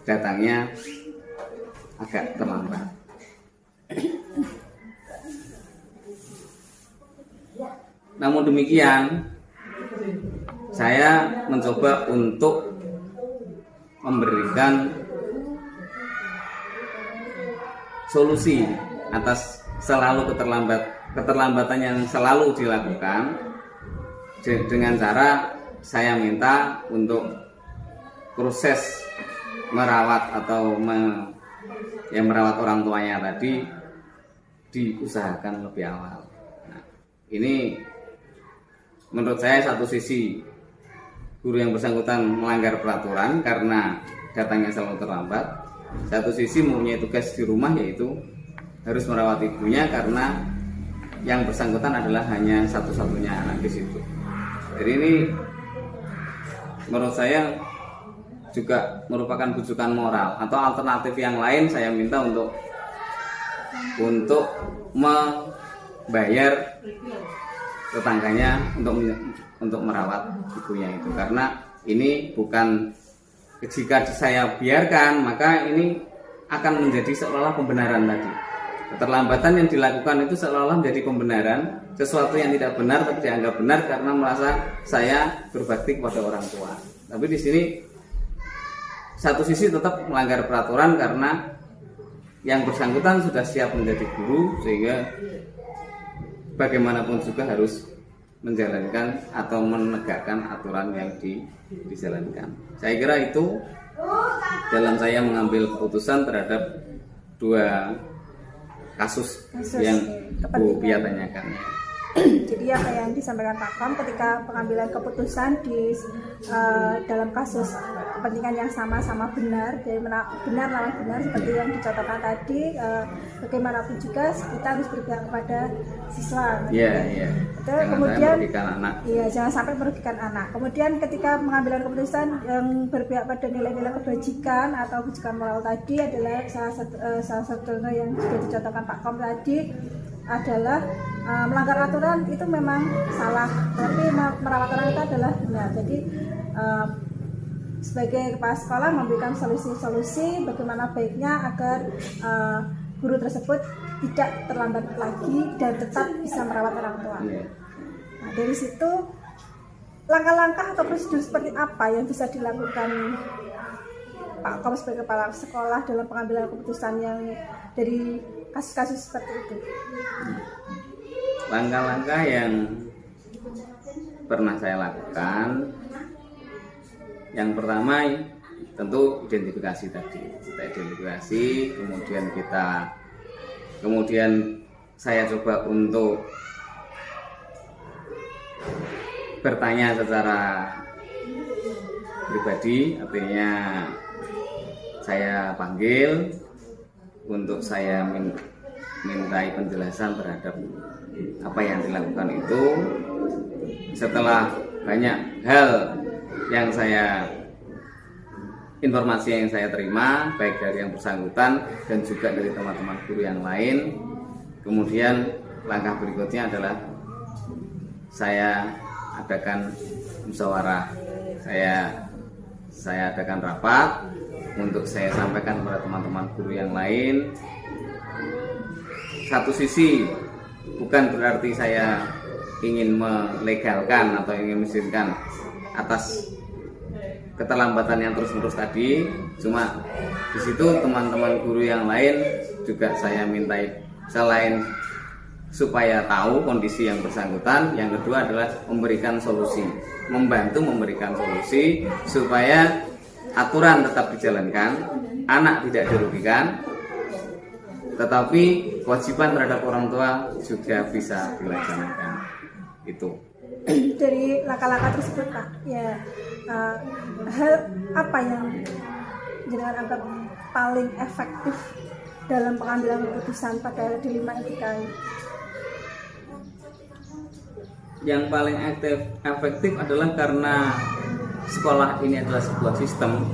Speaker 5: datangnya agak terlambat. Namun demikian, saya mencoba untuk memberikan solusi atas selalu keterlambatan yang selalu dilakukan, dengan cara saya minta untuk proses merawat atau merawat orang tuanya tadi diusahakan lebih awal. Nah, ini menurut saya satu sisi guru yang bersangkutan melanggar peraturan karena datangnya selalu terlambat. Satu sisi mempunyai tugas di rumah, yaitu harus merawat ibunya karena yang bersangkutan adalah hanya satu-satunya anak di situ. Jadi ini menurut saya juga merupakan bujukan moral, atau alternatif yang lain saya minta untuk membayar tetangganya untuk merawat ibunya itu, karena ini bukan, jika saya biarkan maka ini akan menjadi seolah-olah pembenaran tadi. Keterlambatan yang dilakukan itu seolah-olah menjadi pembenaran sesuatu yang tidak benar tapi dianggap benar karena merasa saya berbakti kepada orang tua. Tapi di sini satu sisi tetap melanggar peraturan karena yang bersangkutan sudah siap menjadi guru, sehingga bagaimanapun juga harus menjalankan atau menegakkan aturan yang dijalankan. Saya kira itu dalam saya mengambil keputusan terhadap dua kasus yang Bu Pia tanyakan.
Speaker 2: Jadi apa yang disampaikan Pak Kom ketika pengambilan keputusan di dalam kasus kepentingan yang sama-sama benar, jadi benar lawan benar seperti yang dicontohkan tadi, bagaimanapun juga kita harus berpihak kepada siswa.
Speaker 5: Iya.
Speaker 2: Kemudian
Speaker 5: anak.
Speaker 2: Iya, jangan sampai merugikan anak. Kemudian ketika mengambil keputusan yang berpihak pada nilai-nilai kebajikan atau kebajikan moral tadi adalah salah satu yang sudah dicontohkan Pak Kom tadi adalah melanggar aturan itu memang salah, tapi merawat orang itu adalah benar. Jadi sebagai kepala sekolah memberikan solusi-solusi bagaimana baiknya agar guru tersebut tidak terlambat lagi dan tetap bisa merawat orang tua. Nah, dari situ langkah-langkah atau prosedur seperti apa yang bisa dilakukan Pak Kom sebagai kepala sekolah dalam pengambilan keputusan yang dari kasus-kasus seperti itu?
Speaker 5: Langkah-langkah yang pernah saya lakukan, yang pertama tentu identifikasi tadi. Kita identifikasi, kemudian saya coba untuk bertanya secara pribadi, artinya saya panggil untuk saya mintai penjelasan terhadap apa yang dilakukan itu. Setelah banyak hal yang informasi yang saya terima, baik dari yang bersangkutan dan juga dari teman-teman guru yang lain, kemudian langkah berikutnya adalah saya adakan musyawarah, saya adakan rapat untuk saya sampaikan kepada teman-teman guru yang lain. Satu sisi bukan berarti saya ingin melegalkan atau ingin mengizinkan atas keterlambatan yang terus-menerus tadi, cuma di situ teman-teman guru yang lain juga saya mintai, selain supaya tahu kondisi yang bersangkutan, yang kedua adalah memberikan solusi, membantu memberikan solusi supaya aturan tetap dijalankan, anak tidak dirugikan, tetapi kewajiban terhadap orang tua juga bisa dilaksanakan. Itu
Speaker 2: Dari langkah-langkah tersebut Pak, ya hal apa yang jenengan anggap paling efektif dalam pengambilan keputusan pada dilema etika ini?
Speaker 5: yang paling efektif adalah karena sekolah ini adalah sebuah sistem,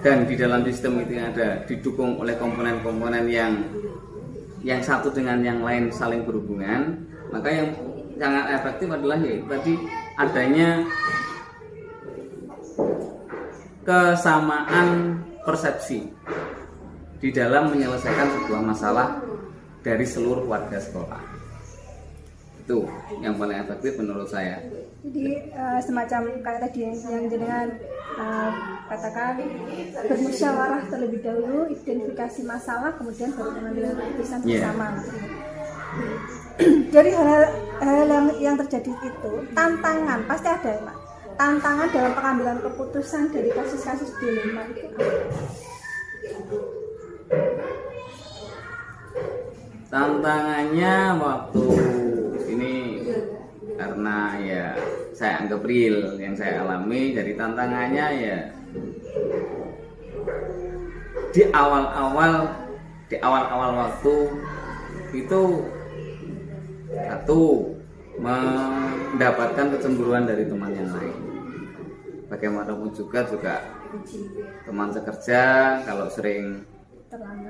Speaker 5: dan di dalam sistem itu ada didukung oleh komponen-komponen yang satu dengan yang lain saling berhubungan. Maka yang sangat efektif adalah ya tadi adanya kesamaan persepsi di dalam menyelesaikan sebuah masalah dari seluruh warga sekolah. Itu yang paling efektif menurut saya.
Speaker 2: Jadi semacam kayak tadi yang jenengan katakan, bermusyawarah terlebih dahulu, identifikasi masalah, kemudian baru pengambilan keputusan bersama. Dari hal yang terjadi itu, tantangan pasti ada ya Pak. Tantangan dalam pengambilan keputusan dari kasus-kasus dilema itu apa?
Speaker 5: Tantangannya waktu ini, karena ya saya anggap real yang saya alami, jadi tantangannya ya di awal-awal waktu itu, satu, mendapatkan kecemburuan dari teman yang lain. Bagaimanapun juga teman sekerja kalau sering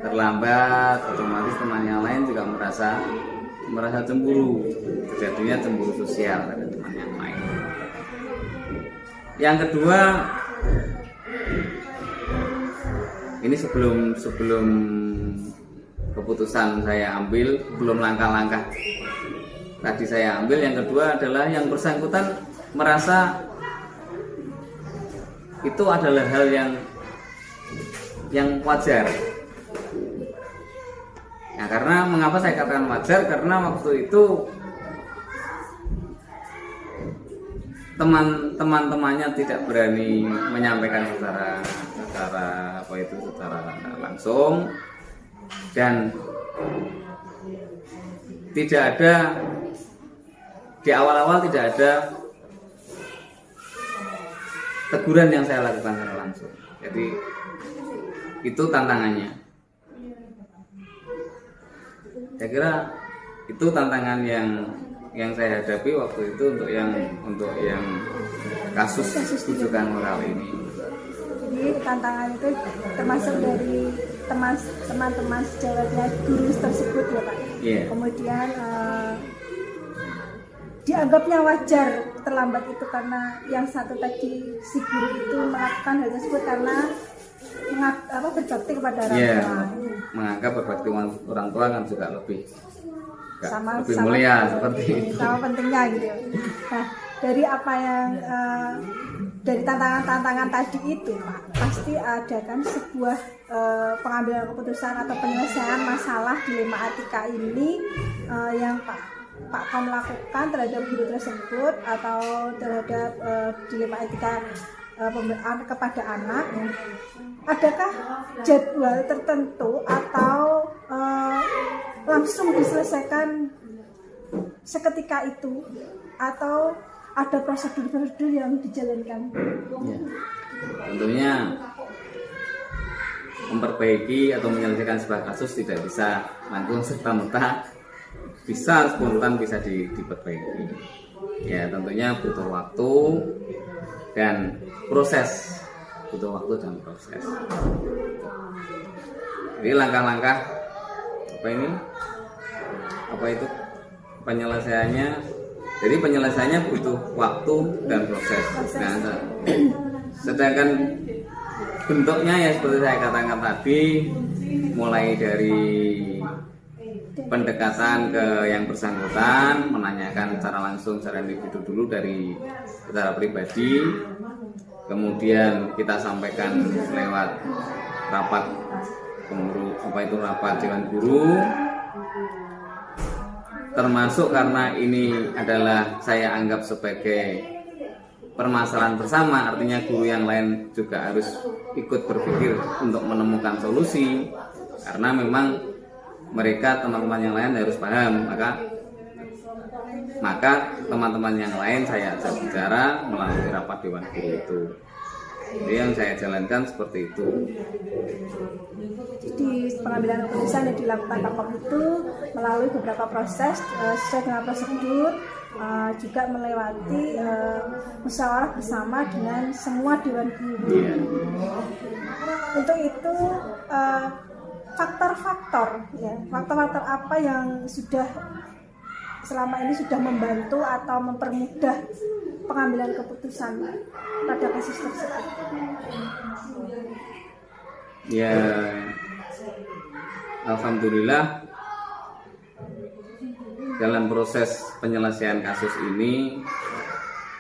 Speaker 5: terlambat, otomatis teman yang lain juga merasa cemburu. Terjadinya cemburu sosial dari teman yang lain. Yang kedua, ini sebelum keputusan saya ambil, belum langkah-langkah tadi saya ambil, yang kedua adalah yang bersangkutan merasa itu adalah hal yang wajar. Nah, karena mengapa saya katakan wajar? Karena waktu itu teman-temannya tidak berani menyampaikan secara langsung, dan tidak ada di awal-awal tidak ada teguran yang saya lakukan secara langsung. Jadi itu tantangannya. Saya kira itu tantangan yang saya hadapi waktu itu untuk yang kasus rujukan moral ini.
Speaker 2: Jadi tantangan itu termasuk dari teman-teman sejawatnya guru tersebut ya Pak.
Speaker 5: Yeah.
Speaker 2: Kemudian dianggapnya wajar terlambat itu karena yang satu tadi si guru itu melakukan hal tersebut karena berbakti kepada orang tua.
Speaker 5: Menganggap berbakti orang tua kan juga lebih mulia seperti itu. Sama
Speaker 2: pentingnya gitu. Nah, dari apa yang dari tantangan tadi itu Pak, pasti ada kan sebuah pengambilan keputusan atau penyelesaian masalah dilema etika ini yang Pak Kom lakukan terhadap guru tersebut atau terhadap dilema etika kepada anak. Adakah jadwal tertentu atau langsung diselesaikan seketika itu, atau ada prosedur-prosedur yang dijalankan?
Speaker 5: Ya, tentunya memperbaiki atau menyelesaikan sebuah kasus tidak bisa langsung serta-merta, bisa spontan, bisa diperbaiki. Ya, tentunya butuh waktu dan proses. Jadi langkah-langkah penyelesaiannya. Jadi penyelesaiannya butuh waktu dan proses. Nah, sedangkan bentuknya ya seperti saya katakan tadi, mulai dari pendekatan ke yang bersangkutan, menanyakan secara langsung, secara individu dulu secara pribadi. Kemudian kita sampaikan lewat rapat rapat dewan guru, termasuk karena ini adalah saya anggap sebagai permasalahan bersama, artinya guru yang lain juga harus ikut berpikir untuk menemukan solusi. karena memang mereka teman-teman yang lain harus paham, maka teman-teman yang lain saya ajak bicara melalui rapat dewan guru itu. Jadi yang saya jalankan seperti itu.
Speaker 2: Jadi pengambilan keputusan yang dilakukan Pakom itu melalui beberapa proses sesuai dengan prosedur, juga melewati musyawarah bersama dengan semua dewan guru.
Speaker 5: Yeah.
Speaker 2: Untuk itu faktor-faktor apa yang sudah selama ini sudah membantu atau mempermudah pengambilan keputusan pada kasus tersebut?
Speaker 5: Ya, alhamdulillah dalam proses penyelesaian kasus ini,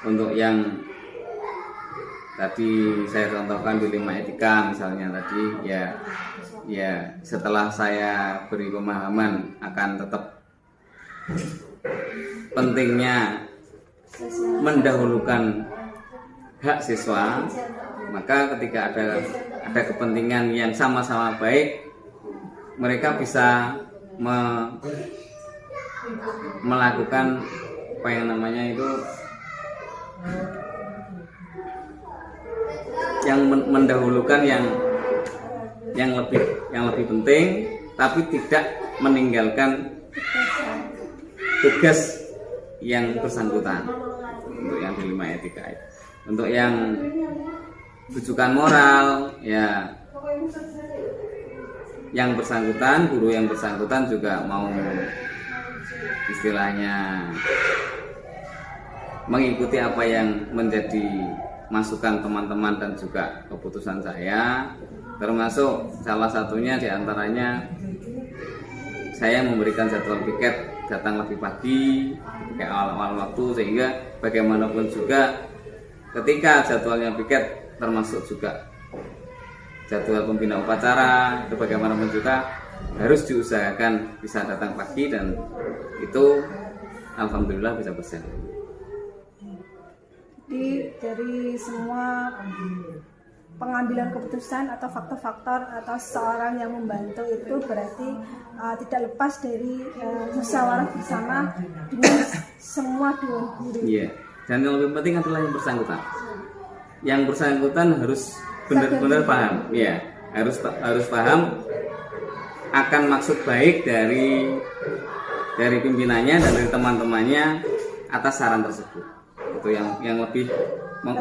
Speaker 5: untuk yang tadi saya contohkan di 5 etika misalnya tadi, ya setelah saya beri pemahaman akan tetap pentingnya mendahulukan hak siswa, maka ketika ada kepentingan yang sama-sama baik, mereka bisa melakukan apa yang namanya itu, yang mendahulukan yang lebih penting, tapi tidak meninggalkan tugas yang bersangkutan. Untuk yang di 5 etika itu. Untuk yang rujukan moral, ya yang bersangkutan, guru yang bersangkutan juga mau istilahnya mengikuti apa yang menjadi masukan teman-teman dan juga keputusan saya, termasuk salah satunya diantaranya saya memberikan jadwal piket datang lebih pagi kayak awal-awal waktu, sehingga bagaimanapun juga ketika jadwalnya piket termasuk juga jadwal pembina upacara, itu bagaimanapun juga harus diusahakan bisa datang pagi, dan itu alhamdulillah bisa berjalan.
Speaker 2: Jadi dari semua pengambilan keputusan atau faktor-faktor atau seseorang yang membantu itu berarti tidak lepas dari musyawarah bersama dengan semua dewan guru.
Speaker 5: Iya. Dan yang lebih penting adalah yang bersangkutan. Yang bersangkutan harus benar-benar paham. Iya, harus paham akan maksud baik dari pimpinannya dan dari teman-temannya atas saran tersebut. Itu yang lebih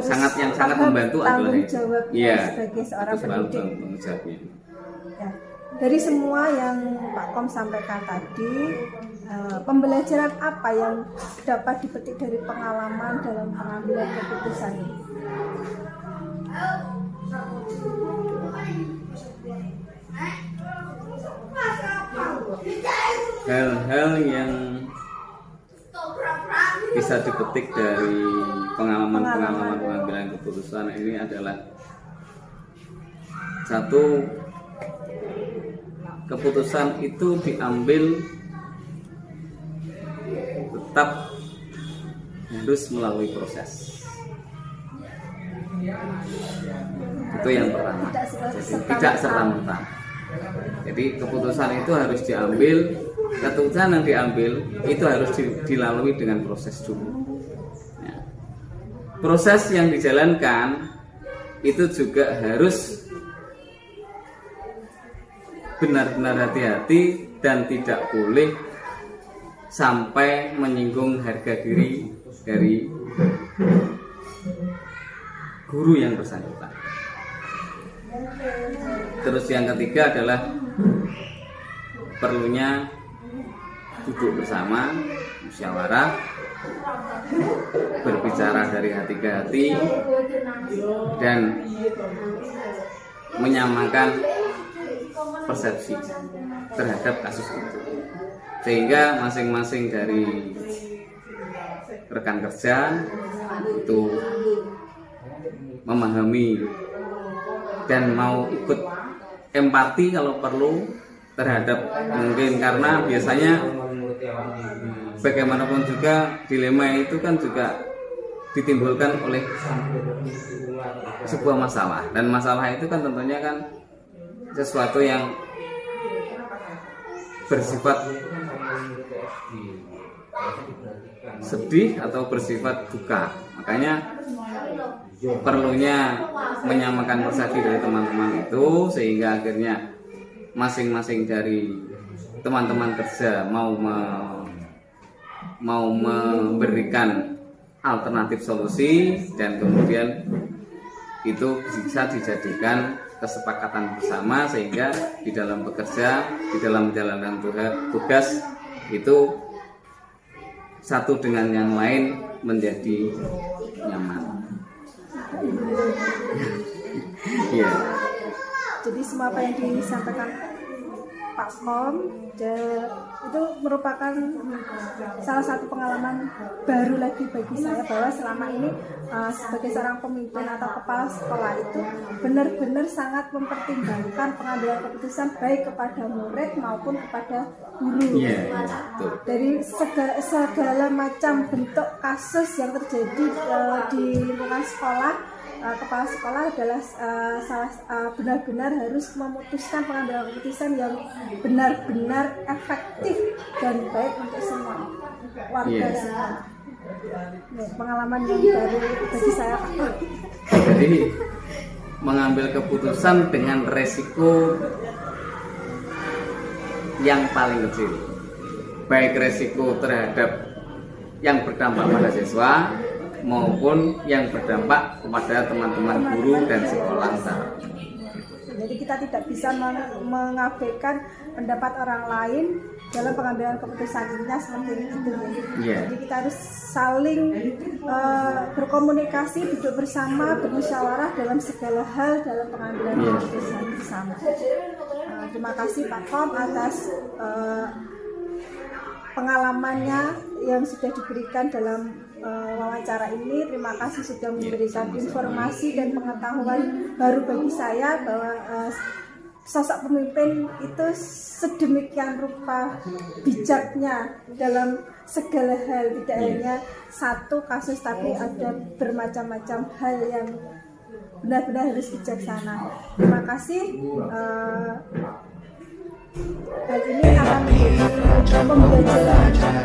Speaker 5: sangat membantu adalah itu. Iya,
Speaker 2: sebagai seorang pendidik.
Speaker 5: Tanggung jawabnya.
Speaker 2: Ya. Dari semua yang Pak Kom sampaikan tadi, pembelajaran apa yang dapat dipetik dari pengalaman dalam pengambilan keputusan ini?
Speaker 5: Hal-hal yang bisa dipetik dari pengalaman pengambilan keputusan ini adalah: satu, keputusan itu diambil tetap harus melalui proses. Itu yang pertama. Tidak serta-merta. Jadi keputusan itu harus diambil, keputusan yang diambil itu harus dilalui dengan proses dulu. Ya. Proses yang dijalankan itu juga harus benar-benar hati-hati dan tidak boleh sampai menyinggung harga diri dari guru yang bersangkutan. Terus yang ketiga adalah perlunya duduk bersama, musyawarah, berbicara dari hati ke hati, dan menyamakan persepsi terhadap kasus itu, sehingga masing-masing dari rekan kerja itu memahami dan mau ikut empati kalau perlu terhadap, mungkin karena biasanya bagaimanapun juga dilema itu kan juga ditimbulkan oleh sebuah masalah, dan masalah itu kan tentunya kan sesuatu yang bersifat sedih atau bersifat duka. Makanya perlunya menyamakan persepsi dari teman-teman itu, sehingga akhirnya masing-masing dari teman-teman kerja mau memberikan alternatif solusi, dan kemudian itu bisa dijadikan kesepakatan bersama, sehingga di dalam bekerja, di dalam menjalankan tugas itu satu dengan yang lain menjadi nyaman. Iya.
Speaker 2: Jadi semua apa yang disampaikan Pak Kom itu merupakan salah satu pengalaman baru lagi bagi saya, bahwa selama ini sebagai seorang pemimpin atau kepala sekolah itu benar-benar sangat mempertimbangkan pengambilan keputusan baik kepada murid maupun kepada guru. Dari segala macam bentuk kasus yang terjadi di lingkungan sekolah, kepala sekolah adalah benar-benar harus memutuskan pengambilan keputusan yang benar-benar efektif dan baik untuk semua warga semua. Pengalaman yang baru bagi saya.
Speaker 5: Jadi mengambil keputusan dengan resiko yang paling kecil, baik resiko terhadap yang berdampak pada siswa maupun yang berdampak kepada teman-teman guru dan sekolah.
Speaker 2: Jadi kita tidak bisa mengabaikan pendapat orang lain dalam pengambilan keputusan, intinya seperti itu. Jadi kita harus saling berkomunikasi, duduk bersama, bermusyawarah dalam segala hal dalam pengambilan keputusan bersama. Terima kasih Pak Kom atas pengalamannya yang sudah diberikan dalam wawancara ini. Terima kasih sudah memberikan informasi dan pengetahuan baru bagi saya, bahwa sosok pemimpin itu sedemikian rupa bijaknya dalam segala hal, tidak hanya satu kasus tapi ada bermacam-macam hal yang benar-benar harus bijaksana. Terima kasih. Hal ini akan menjadi pembelajaran